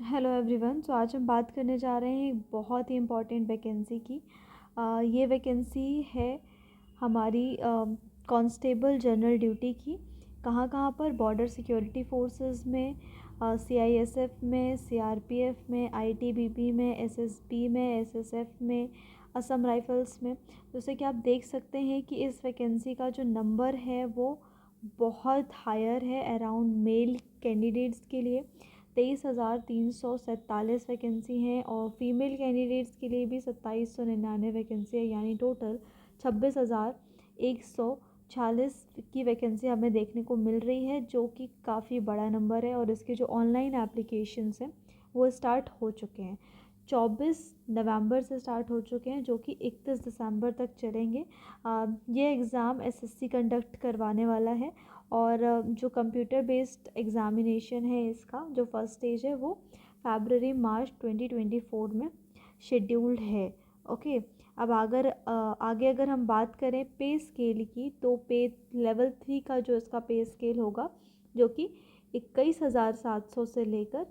Hello everyone. आज हम बात करने जा रहे हैं एक बहुत ही इम्पॉर्टेंट वैकेंसी की। ये वैकेंसी है हमारी कांस्टेबल जनरल ड्यूटी की। कहाँ कहाँ पर? बॉर्डर सिक्योरिटी फोर्सेस में, सीआईएसएफ में, सीआरपीएफ में, आईटीबीपी में, एसएसबी में, एसएसएफ में, असम राइफल्स में। जैसे कि आप देख सकते हैं कि इस वैकेंसी का जो नंबर है वो बहुत हायर है अराउंड मेल कैंडिडेट्स के लिए। 23,347 वैकेंसी हैं और फीमेल कैंडिडेट्स के लिए भी 2,799 वैकेंसी है, यानी टोटल 26,146 की वैकेंसी हमें देखने को मिल रही है, जो कि काफ़ी बड़ा नंबर है। और इसके जो ऑनलाइन एप्लीकेशंस हैं वो स्टार्ट हो चुके हैं। 24 नवंबर से स्टार्ट हो चुके हैं, जो कि 31 दिसंबर तक चलेंगे। ये एग्ज़ाम एसएससी कंडक्ट करवाने वाला है। और जो कंप्यूटर बेस्ड एग्ज़ामिनेशन है इसका जो फर्स्ट स्टेज है वो फरवरी मार्च 2024 में शेड्यूल्ड है। ओके। अब आगे अगर हम बात करें पे स्केल की, तो पे लेवल 3 का जो इसका पे स्केल होगा, जो कि 21,700 से लेकर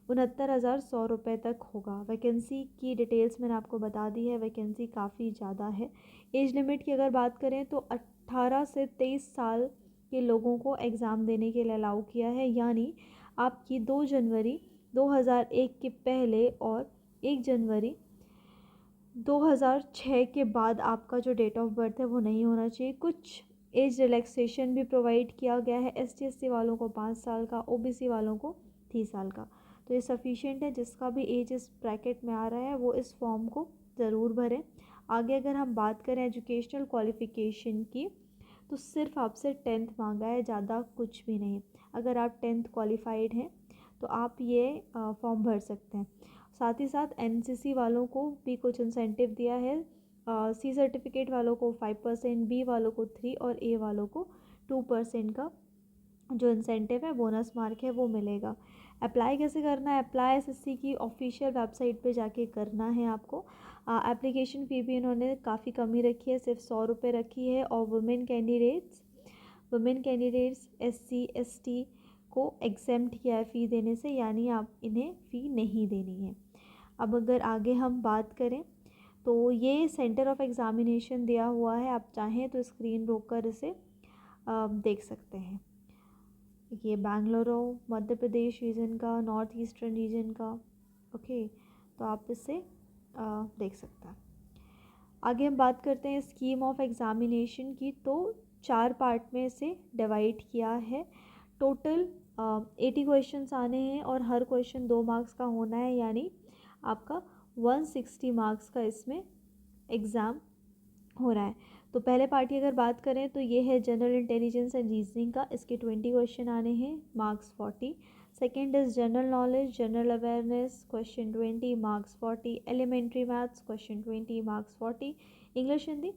69,100 रुपये तक होगा। वैकेंसी की डिटेल्स मैंने आपको बता दी है। वैकेंसी काफ़ी ज़्यादा है। एज लिमिट की अगर बात करें तो 18 से 23 साल के लोगों को एग्ज़ाम देने के लिए अलाउ किया है, यानी आपकी 2 जनवरी 2001 के पहले और 1 जनवरी 2006 के बाद आपका जो डेट ऑफ बर्थ है वो नहीं होना चाहिए। कुछ एज रिलैक्सेशन भी प्रोवाइड किया गया है। एसटी एससी वालों को 5 साल का, ओबीसी वालों को 30 साल का। तो ये सफिशिएंट है। जिसका भी एज इस ब्रैकेट में आ रहा है वो इस फॉर्म को ज़रूर भरें। आगे अगर हम बात करें एजुकेशनल क्वालिफ़िकेशन की, तो सिर्फ आपसे 10th मांगा है, ज़्यादा कुछ भी नहीं। अगर आप 10th क्वालिफाइड हैं तो आप ये फॉर्म भर सकते हैं। साथ ही साथ एनसीसी वालों को भी कुछ इंसेंटिव दिया है। सी सर्टिफिकेट वालों को 5%, बी वालों को 3 और ए वालों को 2% का जो इंसेंटिव है, बोनस मार्क है, वो मिलेगा। अप्लाई कैसे करना है? अप्लाई एसएससी की ऑफिशियल वेबसाइट पे जाके करना है आपको। एप्लीकेशन फ़ी भी इन्होंने काफ़ी कम ही रखी है, सिर्फ 100 रुपये रखी है। और वुमेन कैंडिडेट्स एससी एसटी को एग्जेम्प्ट किया है फ़ी देने से, यानी आप इन्हें फ़ी नहीं देनी है। अब अगर आगे हम बात करें तो ये सेंटर ऑफ एग्ज़ामिनेशन दिया हुआ है, आप चाहें तो स्क्रीन रोक कर इसे देख सकते हैं। ये बेंगलुरु मध्य प्रदेश रीजन का, नॉर्थ ईस्टर्न रीजन का। ओके, तो आप इसे देख सकते हैं। आगे हम बात करते हैं स्कीम ऑफ एग्ज़ामिनेशन की। तो 4 पार्ट में इसे डिवाइड किया है। टोटल 80 क्वेश्चंस आने हैं और हर क्वेश्चन 2 मार्क्स का होना है, यानी आपका 160 मार्क्स का इसमें एग्ज़ाम हो रहा है। तो पहले पार्ट की अगर बात करें तो ये है जनरल इंटेलिजेंस एंड रीजनिंग का। इसके 20 क्वेश्चन आने हैं, marks 40। Second is general knowledge, general awareness, question 20, marks 40। Elementary maths, question 20, marks 40। English Hindi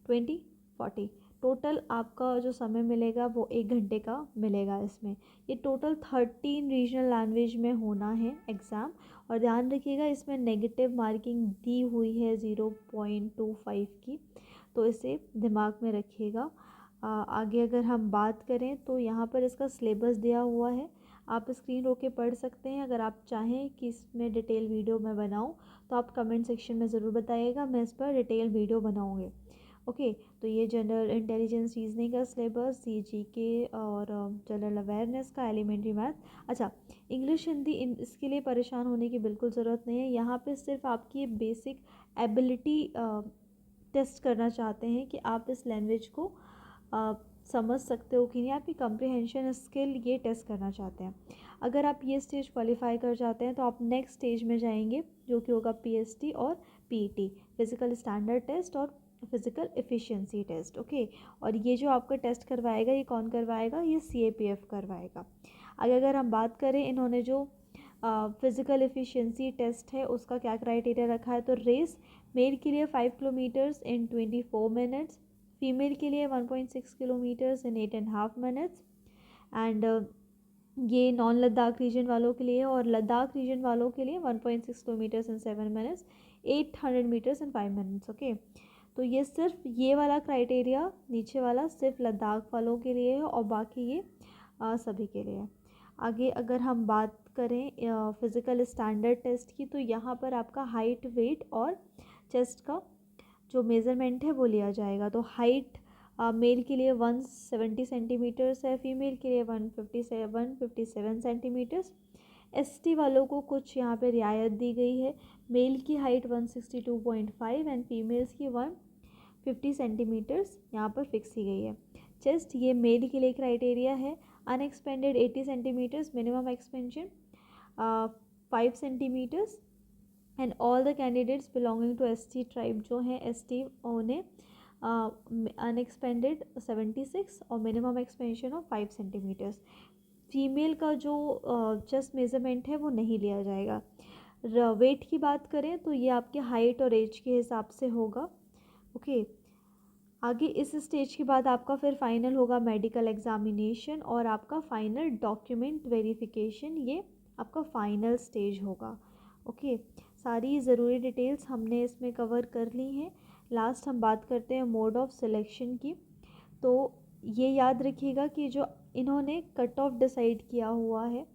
20, 40। Total आपका जो समय मिलेगा वो 1 घंटे का मिलेगा इसमें। ये टोटल 13 रीजनल लैंग्वेज में होना है एग्ज़ाम। और ध्यान रखिएगा, इसमें नेगेटिव मार्किंग दी हुई है 0.25 की, तो इसे दिमाग में रखिएगा। आगे अगर हम बात करें तो यहाँ पर इसका सिलेबस दिया हुआ है, आप स्क्रीन रोक के पढ़ सकते हैं। अगर आप चाहें कि इसमें डिटेल वीडियो मैं बनाऊँ तो आप कमेंट सेक्शन में ज़रूर बताइएगा, मैं इस पर डिटेल वीडियो बनाऊँगी। ओके, तो ये जनरल इंटेलिजेंस रीजनिंग का सिलेबस, सीजीके और जनरल अवेयरनेस का, एलिमेंट्री मैथ। अच्छा, इंग्लिश हिंदी इसके लिए परेशान होने की बिल्कुल ज़रूरत नहीं है। यहाँ पे सिर्फ आपकी बेसिक एबिलिटी टेस्ट करना चाहते हैं कि आप इस लैंग्वेज को समझ सकते हो कि नहीं, आपकी कम्प्रिहेंशन स्किल ये टेस्ट करना चाहते हैं। अगर आप ये स्टेज क्वालिफाई कर जाते हैं तो आप नेक्स्ट स्टेज में जाएंगे, जो कि होगा पीएसटी और पीईटी, फिज़िकल स्टैंडर्ड टेस्ट और फिज़िकल एफिशिएंसी टेस्ट। ओके, और ये जो आपका टेस्ट करवाएगा ये कौन करवाएगा? ये सीएपीएफ करवाएगा। अगर हम बात करें इन्होंने जो फिज़िकल एफिशिएंसी टेस्ट है उसका क्या क्राइटेरिया रखा है, तो रेस मेल के लिए 5 किलोमीटर्स इन 24 मिनट्स, फीमेल के लिए 1.6 किलोमीटर्स इन 8.5 मिनट्स। एंड ये नॉन लद्दाख रीजन वालों के लिए, और लद्दाख रीजन वालों के लिए 1.6 kilometres in 7 minutes, 800 metres in 5 minutes. Okay, तो ये सिर्फ ये वाला क्राइटेरिया नीचे वाला सिर्फ लद्दाख वालों के लिए है और बाकी ये सभी के लिए है। आगे अगर हम बात करें फिज़िकल स्टैंडर्ड टेस्ट की, तो यहाँ पर आपका हाइट, वेट और चेस्ट का जो मेज़रमेंट है वो लिया जाएगा। तो हाइट मेल के लिए 170 सेंटीमीटर्स है, फीमेल के लिए 157 सेंटीमीटर्स। एसटी वालों को कुछ यहाँ पे रियायत दी गई है। मेल की हाइट 162.5 एंड फीमेल्स की 150 सेंटीमीटर्स यहाँ पर फिक्स की गई है। चेस्ट, ये मेल के लिए क्राइटेरिया है। Unexpanded 80 centimetres, minimum expansion 5 centimetres and all the candidates belonging to ST tribe जो हैं, एसटी उन्हें अनएक्सपेंडेड 76 और minimum expansion of 5 centimetres. Female का जो चेस्ट मेज़रमेंट है वो नहीं लिया जाएगा। वेट की बात करें तो ये आपके हाइट और एज के हिसाब से होगा। ओके, आगे इस स्टेज के बाद आपका फिर फाइनल होगा मेडिकल एग्जामिनेशन और आपका फाइनल डॉक्यूमेंट वेरिफिकेशन, ये आपका फाइनल स्टेज होगा। ओके, सारी ज़रूरी डिटेल्स हमने इसमें कवर कर ली हैं। लास्ट हम बात करते हैं मोड ऑफ सिलेक्शन की। तो ये याद रखिएगा कि जो इन्होंने कट ऑफ डिसाइड किया हुआ है,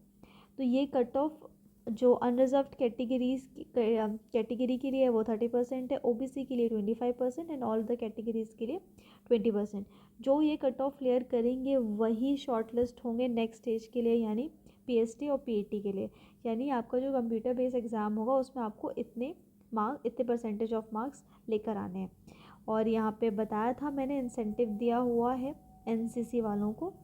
तो ये कट ऑफ जो अनरिजर्व्ड कैटेगरी के लिए वो 30% है, ओबीसी के लिए 25% एंड ऑल द कैटेगरीज के लिए 20%। जो ये कट ऑफ क्लियर करेंगे वही शॉर्ट लिस्ट होंगे नेक्स्ट स्टेज के लिए, यानी पीएसटी और पीएटी के लिए। यानी आपका जो कंप्यूटर बेस्ड एग्ज़ाम होगा उसमें आपको इतने परसेंटेज ऑफ मार्क्स लेकर आने हैं। और यहाँ पे बताया था मैंने, इंसेंटिव दिया हुआ है एनसीसी वालों को।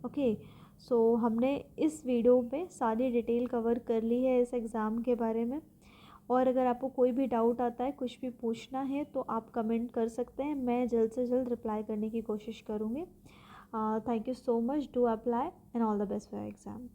ओके, सो हमने इस वीडियो में सारी डिटेल कवर कर ली है इस एग्ज़ाम के बारे में। और अगर आपको कोई भी डाउट आता है, कुछ भी पूछना है, तो आप कमेंट कर सकते हैं, मैं जल्द से जल्द रिप्लाई करने की कोशिश करूँगी। Thank you so much, do apply and all the best for exam.